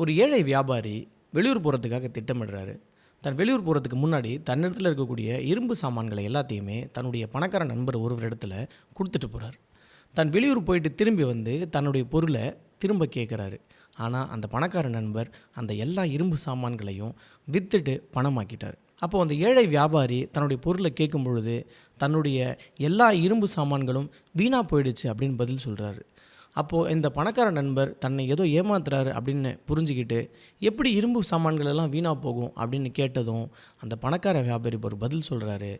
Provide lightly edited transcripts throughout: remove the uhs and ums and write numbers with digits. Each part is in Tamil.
ஒரு ஏழை வியாபாரி வெளியூர் போகிறதுக்காக திட்டமிடுறாரு. தன் வெளியூர் போகிறதுக்கு முன்னாடி தன்னிடத்தில் இருக்கக்கூடிய இரும்பு சாமான்களை எல்லாத்தையுமே தன்னுடைய பணக்கார நண்பர் ஒருவரிடத்துல கொடுத்துட்டு போகிறார். தன் வெளியூர் போயிட்டு திரும்பி வந்து தன்னுடைய பொருளை திரும்ப கேட்குறாரு. ஆனால் அந்த பணக்கார நண்பர் அந்த எல்லா இரும்பு சாமான்களையும் விற்றுட்டு பணமாக்கிட்டார். அப்போது அந்த ஏழை வியாபாரி தன்னுடைய பொருளை கேட்கும் பொழுது தன்னுடைய எல்லா இரும்பு சாமான்களும் வீணாக போயிடுச்சு அப்படின்னு பதில் சொல்கிறாரு. அப்போது இந்த பணக்கார நண்பர் தன்னை ஏதோ ஏமாத்துறாரு அப்படின்னு புரிஞ்சுக்கிட்டு, எப்படி இரும்பு சாமான்கள் எல்லாம் வீணாக போகும் அப்படின்னு கேட்டதும் அந்த பணக்கார வியாபாரி ஒரு பதில் சொல்கிறாரு.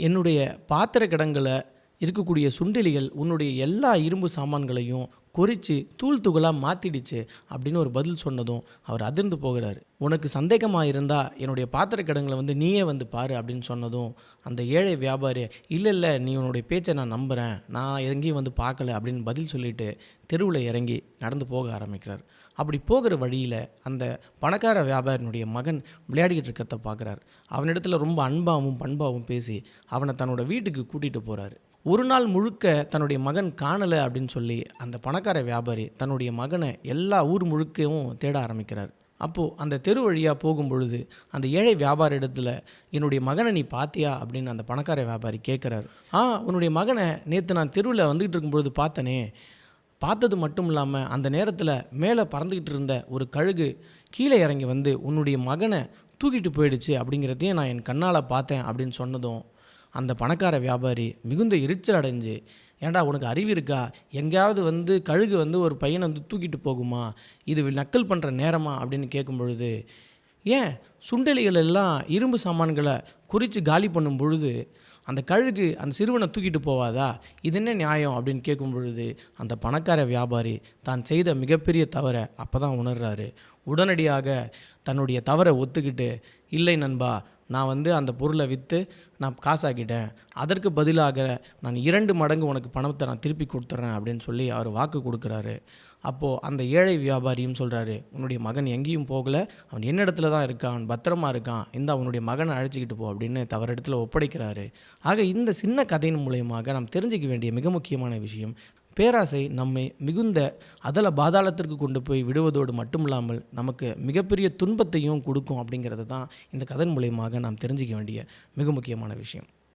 என்னுடைய பாத்திர கிடங்கில் இருக்கக்கூடிய சுண்டெலிகள் உன்னுடைய எல்லா இரும்பு சாமான்களையும் கொறித்து தூள் துகளாக மாற்றிடுச்சு அப்படின்னு ஒரு பதில் சொன்னதும் அவர் அதிர்ந்து போகிறார். உனக்கு சந்தேகமாக இருந்தால் என்னுடைய பாத்திர கிடங்கில் வந்து நீயே வந்து பாரு அப்படின்னு சொன்னதும் அந்த ஏழை வியாபாரி இல்லை நீ உன்னுடைய பேச்சை நான் நம்புகிறேன், நான் எங்கேயும் வந்து பார்க்கல அப்படின்னு பதில் சொல்லிவிட்டு தெருவில் இறங்கி நடந்து போக ஆரம்பிக்கிறார். அப்படி போகிற வழியில் அந்த பணக்கார வியாபாரினுடைய மகன் விளையாடிக்கிட்டு இருக்கிறத பார்க்குறார். அவனிடத்தில் ரொம்ப அன்பாகவும் பண்பாகவும் பேசி அவனை தன்னோட வீட்டுக்கு கூட்டிகிட்டு போகிறாரு. ஒரு நாள் முழுக்க தன்னுடைய மகன் காணலை அப்படின்னு சொல்லி அந்த பணக்கார வியாபாரி தன்னுடைய மகனை எல்லா ஊர் முழுக்கவும் தேட ஆரம்பிக்கிறார். அப்போது அந்த தெரு வழியாக போகும் பொழுது அந்த ஏழை வியாபாரி இடத்துல என்னுடைய மகனை நீ பார்த்தியா அப்படின்னு அந்த பணக்கார வியாபாரி கேட்குறாரு. உன்னுடைய மகனை நேற்று நான் தெருவில் வந்துக்கிட்டு இருக்கும்பொழுது பார்த்தனே. பார்த்தது மட்டும் இல்லாமல் அந்த நேரத்தில் மேலே பறந்துக்கிட்டு இருந்த ஒரு கழுகு கீழே இறங்கி வந்து உன்னுடைய மகனை தூக்கிட்டு போயிடுச்சு அப்படிங்கிறதையும் நான் என் கண்ணால் பார்த்தேன் அப்படின்னு சொன்னதும் அந்த பணக்கார வியாபாரி மிகுந்த எரிச்சல் அடைஞ்சு, ஏன்டா உனக்கு அறிவு இருக்கா, எங்கேயாவது வந்து கழுகு வந்து ஒரு பையனை வந்து தூக்கிட்டு போகுமா, இது நக்கல் பண்ணுற நேரமா அப்படின்னு கேட்கும் பொழுது, ஏன் சுண்டெலிகள் எல்லாம் இரும்பு சாமான்களை குறித்து காலி பண்ணும் பொழுது அந்த கழுகு அந்த சிறுவனை தூக்கிட்டு போவாதா, இது என்ன நியாயம் அப்படின்னு கேட்கும் பொழுது அந்த பணக்கார வியாபாரி தான் செய்த மிகப்பெரிய தவறை அப்போ தான் உணர்றாரு. உடனடியாக தன்னுடைய தவறை ஒத்துக்கிட்டு, இல்லை நண்பா, நான் வந்து அந்த பொருளை விற்று நான் காசாக்கிட்டேன், அதற்கு பதிலாக நான் 2 மடங்கு உனக்கு பணத்தை நான் திருப்பி கொடுத்துட்றேன் அப்படின்னு சொல்லி அவர் வாக்கு கொடுக்குறாரு. அப்போது அந்த ஏழை வியாபாரியும் சொல்கிறாரு, உன்னுடைய மகன் எங்கேயும் போகலை, அவன் என்னிடத்துல தான் இருக்கான், அவன் பத்திரமா இருக்கான், இந்த அவனுடைய மகனை அழைச்சிக்கிட்டு போ அப்படின்னு தவறிடத்துல ஒப்படைக்கிறாரு. ஆக இந்த சின்ன கதையின் மூலயமாக நாம் தெரிஞ்சிக்க வேண்டிய மிக முக்கியமான விஷயம், பேராசை நம்மை மிகுந்த அதல பாதாளத்திற்கு கொண்டு போய் விடுவதோடு மட்டுமில்லாமல் நமக்கு மிகப்பெரிய துன்பத்தையும் கொடுக்கும் அப்படிங்கிறது தான் இந்த கதன் மூலயமாக நாம் தெரிஞ்சிக்க வேண்டிய மிக முக்கியமான விஷயம்.